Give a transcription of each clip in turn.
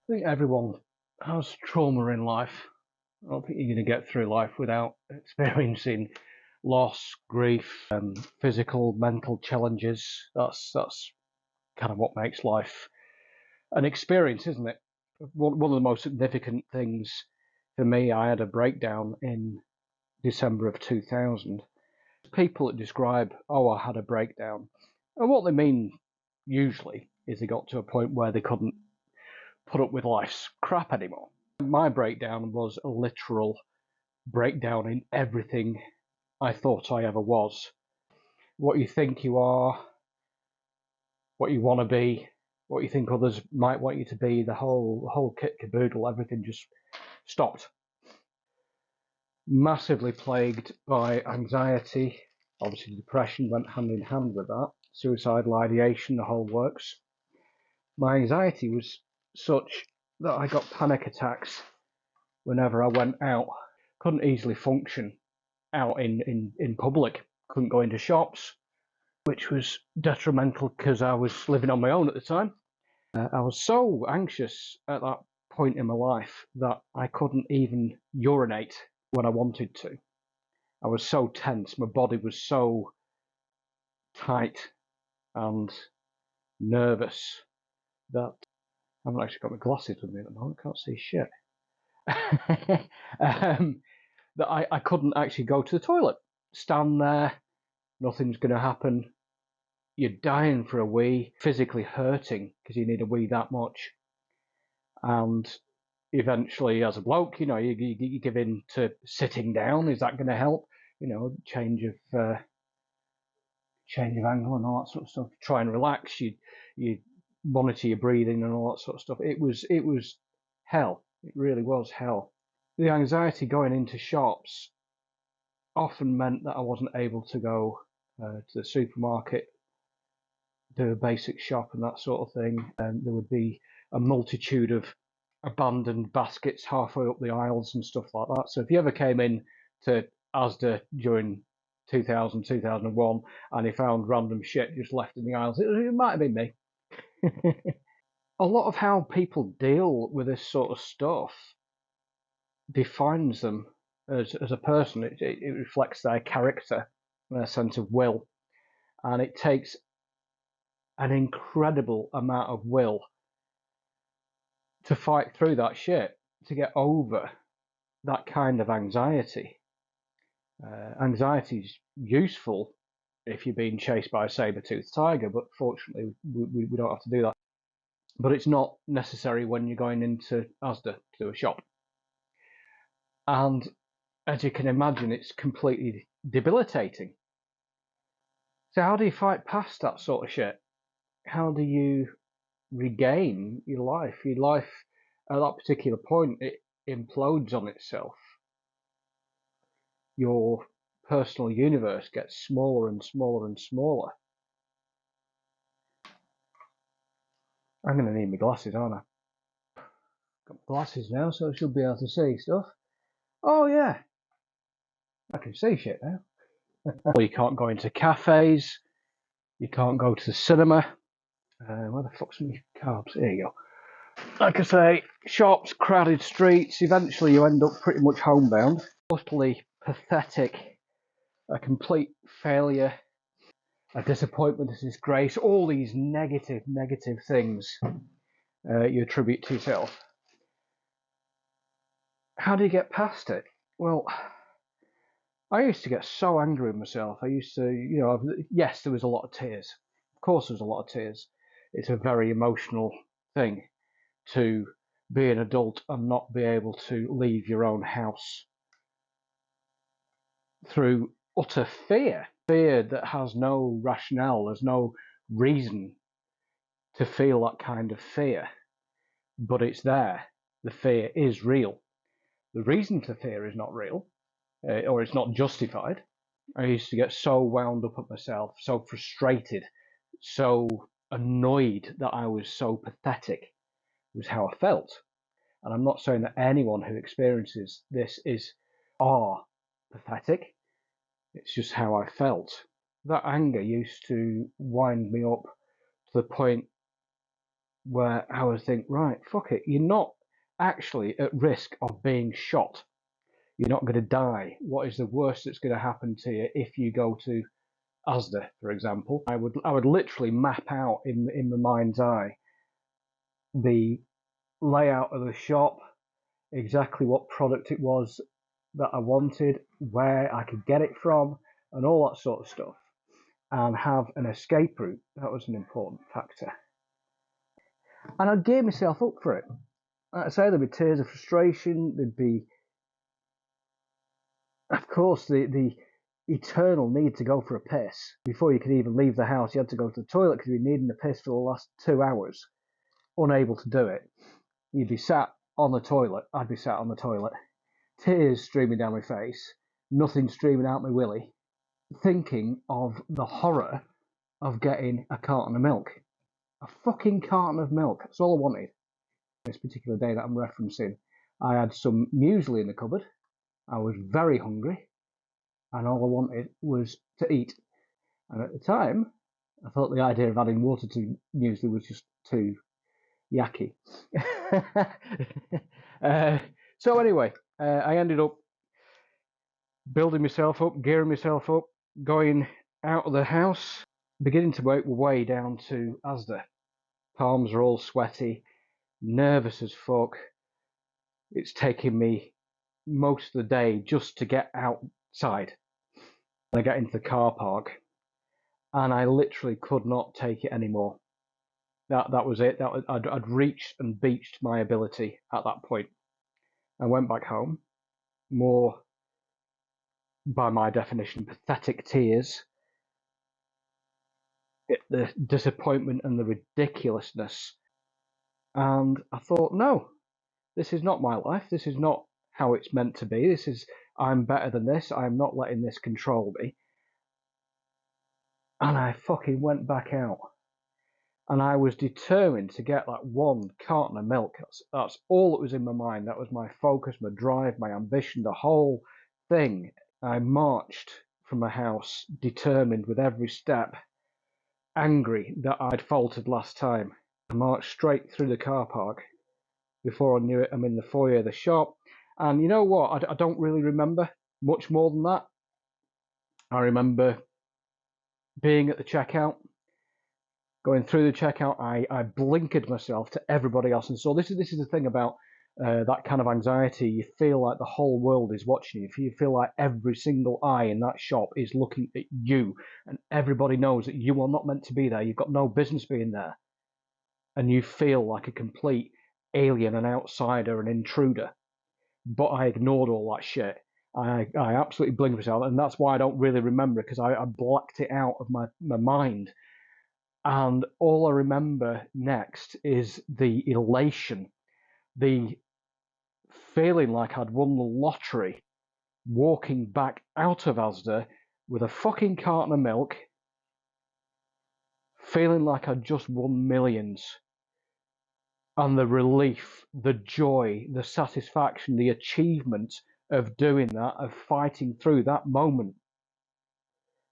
I think everyone has trauma in life. I don't think you're going to get through life without experiencing loss, grief, physical, mental challenges. That's kind of what makes life an experience, isn't it? One of the most significant things for me, I had a breakdown in December of 2000. People that describe, oh, I had a breakdown, and what they mean usually is they got to a point where they couldn't put up with life's crap anymore. My breakdown was a literal breakdown in everything I thought I ever was. What you think you are, what you want to be, what you think others might want you to be, the whole kit caboodle, everything just stopped. Massively plagued by anxiety. Obviously, depression went hand in hand with that. Suicidal ideation, the whole works. My anxiety was such that I got panic attacks whenever I went out. Couldn't easily function out in public. Couldn't go into shops, which was detrimental because I was living on my own at the time. I was so anxious at that point in my life that I couldn't even urinate when I wanted to. I was so tense. My body was so tight and nervous that I haven't actually got my glasses with me at the moment. I can't see shit. That I couldn't actually go to the toilet. Stand there, nothing's going to happen. You're dying for a wee, physically hurting because you need a wee that much. And eventually, as a bloke, you give in to sitting down. Is that going to help? Change of angle and all that sort of stuff. Try and relax. You monitor your breathing and all that sort of stuff. It was hell. It really was hell. The anxiety going into shops often meant that I wasn't able to go to the supermarket, do a basic shop and that sort of thing. And there would be a multitude of abandoned baskets halfway up the aisles and stuff like that. So if you ever came in to Asda during 2000, 2001 and you found random shit just left in the aisles, it might have been me. A lot of how people deal with this sort of stuff defines them as a person. It reflects their character, their sense of will, and it takes an incredible amount of will to fight through that shit, to get over that kind of anxiety. Anxiety is useful if you're being chased by a saber-toothed tiger, but fortunately we don't have to do that. But it's not necessary when you're going into Asda to do a shop. And as you can imagine, it's completely debilitating. So how do you fight past that sort of shit? How do you regain your life? Your life at that particular point, it implodes on itself. Your personal universe gets smaller and smaller and smaller. I'm going to need my glasses, aren't I? Got my glasses now, so I should be able to see stuff. Oh yeah, I can see shit now. You can't go into cafes. You can't go to the cinema. Where the fuck's my carbs? Here you go. Like I say, shops, crowded streets. Eventually, you end up pretty much homebound. Utterly pathetic, a complete failure, a disappointment, a disgrace. All these negative things you attribute to yourself. How do you get past it? Well, I used to get so angry with myself. I used to, yes, there was a lot of tears. Of course, there was a lot of tears. It's a very emotional thing to be an adult and not be able to leave your own house through utter fear that has no rationale. There's no reason to feel that kind of fear, but it's there. The fear is real. The reason for fear is not real, or it's not justified. I used to get so wound up at myself, so frustrated, so annoyed that I was so pathetic, was how I felt. And I'm not saying that anyone who experiences this are pathetic. It's just how I felt. That anger used to wind me up to the point where I would think, right, fuck it, you're not actually at risk of being shot. You're not going to die. What is the worst that's going to happen to you if you go to Asda, for example? I would literally map out in my mind's eye the layout of the shop, exactly what product it was that I wanted, where I could get it from, and all that sort of stuff, and have an escape route. That was an important factor. And I'd gear myself up for it. Like I say, there'd be tears of frustration, there'd be, of course, the eternal need to go for a piss. Before you could even leave the house, you had to go to the toilet because you'd been needing a piss for the last 2 hours, unable to do it. You'd be sat on the toilet, I'd be sat on the toilet, tears streaming down my face, nothing streaming out my willy, thinking of the horror of getting a carton of milk. A fucking carton of milk. That's all I wanted. This particular day that I'm referencing, I had some muesli in the cupboard. I was very hungry, and all I wanted was to eat. And at the time, I thought the idea of adding water to muesli was just too yucky. So anyway, I ended up building myself up, gearing myself up, going out of the house, beginning to make my way down to Asda. Palms are all sweaty, nervous as fuck. It's taking me most of the day just to get outside. I get into the car park, and I literally could not take it anymore. That was it. I'd reached and beached my ability at that point. I went back home, more by my definition, pathetic tears, the disappointment and the ridiculousness. And I thought, no, this is not my life. This is not how it's meant to be. I'm better than this. I'm not letting this control me. And I fucking went back out. And I was determined to get that one carton of milk. That's all that was in my mind. That was my focus, my drive, my ambition, the whole thing. I marched from my house, determined with every step, angry that I'd faltered last time. I marched straight through the car park. Before I knew it, I'm in the foyer of the shop. And you know what? I don't really remember much more than that. I remember being at the checkout, going through the checkout. I blinkered myself to everybody else. And so this is the thing about that kind of anxiety. You feel like the whole world is watching you. You feel like every single eye in that shop is looking at you, and everybody knows that you are not meant to be there. You've got no business being there. And you feel like a complete alien, an outsider, an intruder. But I ignored all that shit. I absolutely blinked myself, and that's why I don't really remember, because I blacked it out of my mind. And all I remember next is the elation, the feeling like I'd won the lottery, walking back out of Asda with a fucking carton of milk, feeling like I'd just won millions. And the relief, the joy, the satisfaction, the achievement of doing that, of fighting through that moment,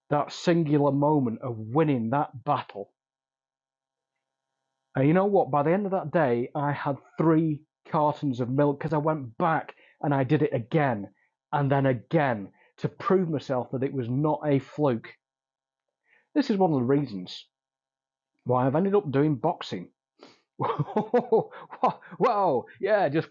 that singular moment of winning that battle. And you know what? By the end of that day, I had 3 cartons of milk, because I went back and I did it again and then again to prove myself that it was not a fluke. This is one of the reasons why I've ended up doing boxing. Whoa, yeah, just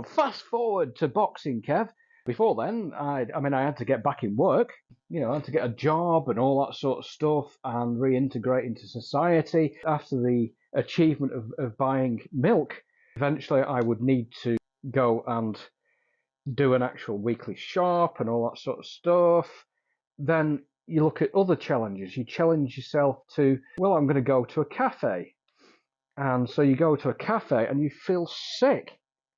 fast forward to boxing, Kev. Before then, I had to get back in work. I had to get a job and all that sort of stuff and reintegrate into society. After the achievement of buying milk, eventually I would need to go and do an actual weekly shop and all that sort of stuff. Then you look at other challenges. You challenge yourself to, well, I'm going to go to a cafe. And so you go to a cafe and you feel sick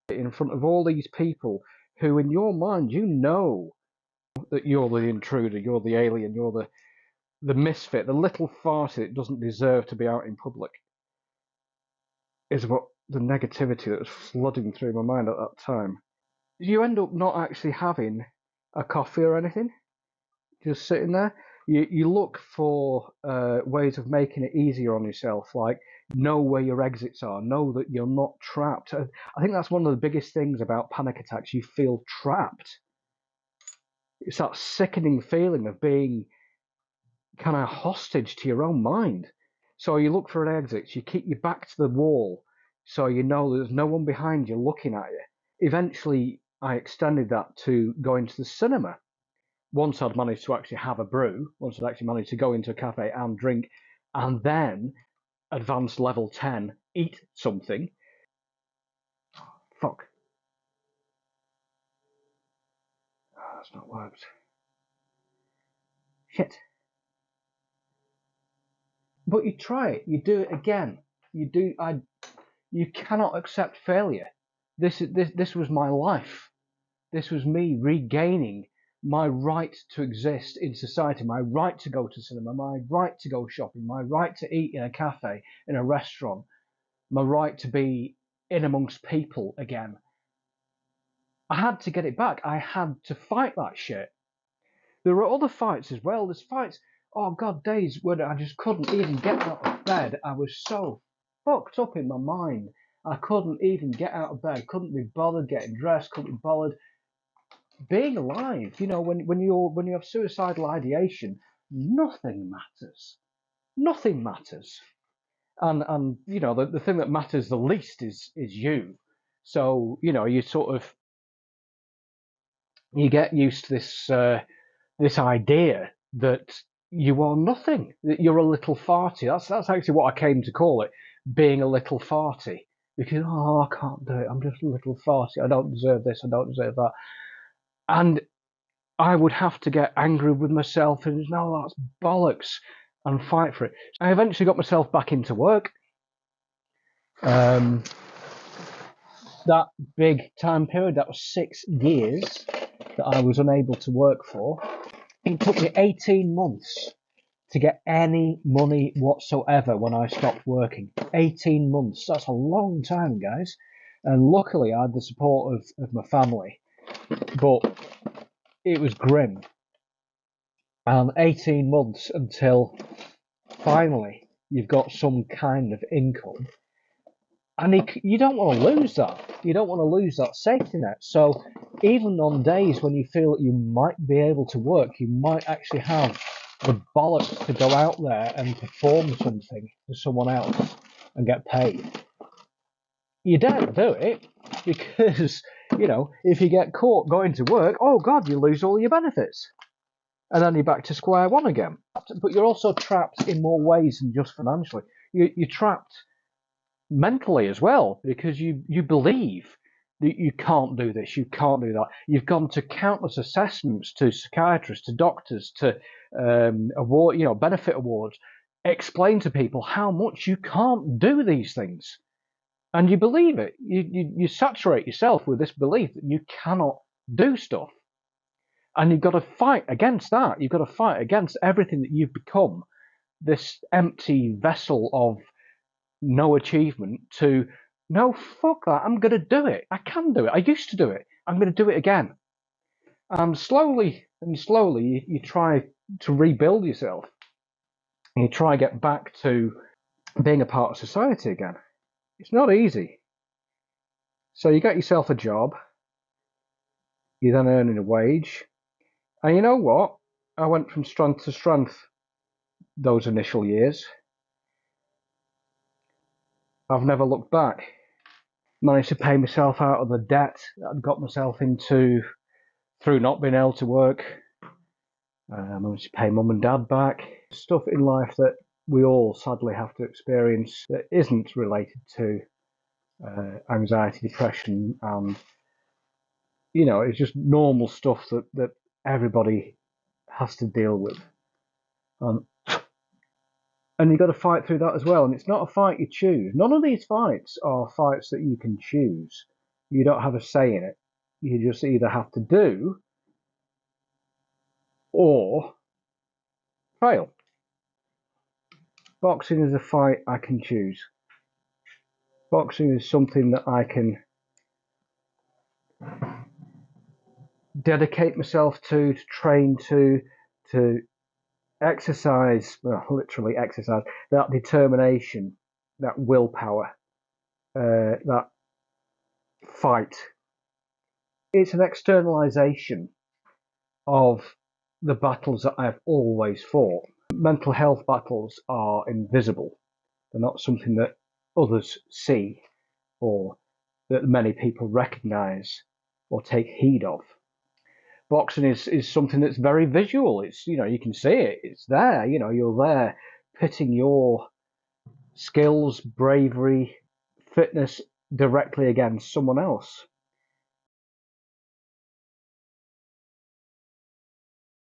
in front of all these people who, in your mind, you know that you're the intruder, you're the alien, you're the misfit, the little farty that doesn't deserve to be out in public, is what the negativity that was flooding through my mind at that time. You end up not actually having a coffee or anything, just sitting there. You look for ways of making it easier on yourself, like know where your exits are, know that you're not trapped. I think that's one of the biggest things about panic attacks. You feel trapped. It's that sickening feeling of being kind of hostage to your own mind. So you look for an exit, you keep your back to the wall so you know there's no one behind you looking at you. Eventually, I extended that to going to the cinema. Once I'd managed to actually have a brew, once I'd actually managed to go into a cafe and drink, and then advanced level 10, eat something. Fuck. Oh, that's not worked. Shit. But you try it, you do it again. You cannot accept failure. This was my life. This was me regaining my right to exist in society, my right to go to cinema, my right to go shopping, my right to eat in a cafe, in a restaurant, my right to be in amongst people again. I had to get it back. I had to fight that shit. There were other fights as well. There's fights, oh God, days when I just couldn't even get out of bed. I was so fucked up in my mind. I couldn't even get out of bed, couldn't be bothered getting dressed, couldn't be bothered being alive. You know, when you have suicidal ideation, nothing matters. Nothing matters. And you know, the thing that matters the least is you. So, you know, you get used to this idea that you are nothing, that you're a little farty. That's actually what I came to call it, being a little farty. Because, oh, I can't do it. I'm just a little farty. I don't deserve this. I don't deserve that. And I would have to get angry with myself and no, that's bollocks, and fight for it. I eventually got myself back into work. That big time period, that was 6 years that I was unable to work for. It took me 18 months to get any money whatsoever when I stopped working. 18 months, that's a long time, guys. And luckily I had the support of my family, but it was grim. And 18 months until finally you've got some kind of income. And you don't want to lose that. You don't want to lose that safety net. So even on days when you feel that you might be able to work, you might actually have the bollocks to go out there and perform something for someone else and get paid. You don't do it because, you know, if you get caught going to work, oh God, you lose all your benefits. And then you're back to square one again. But you're also trapped in more ways than just financially. You're trapped mentally as well, because you believe that you can't do this, you can't do that. You've gone to countless assessments, to psychiatrists, to doctors, to benefit awards, explain to people how much you can't do these things, and you believe it. You saturate yourself with this belief that you cannot do stuff, and you've got to fight against that. You've got to fight against everything that you've become, this empty vessel of no achievement, to no, fuck that, I'm going to do it. I can do it. I used to do it. I'm going to do it again. And slowly you try to rebuild yourself. And you try to get back to being a part of society again. It's not easy. So you get yourself a job. You're then earning a wage. And you know what? I went from strength to strength those initial years. I've never looked back. Managed to pay myself out of the debt that I'd got myself into through not being able to work. I managed to pay mum and dad back. Stuff in life that we all sadly have to experience that isn't related to anxiety, depression, and you know, it's just normal stuff that everybody has to deal with. And you've got to fight through that as well. And it's not a fight you choose. None of these fights are fights that you can choose. You don't have a say in it. You just either have to do or fail. Boxing is a fight I can choose. Boxing is something that I can dedicate myself to train to exercise, well, literally exercise, that determination, that willpower, that fight. It's an externalization of the battles that I've always fought. Mental health battles are invisible. They're not something that others see or that many people recognize or take heed of. Boxing is something that's very visual. It's, you can see it. It's there. You're there pitting your skills, bravery, fitness directly against someone else.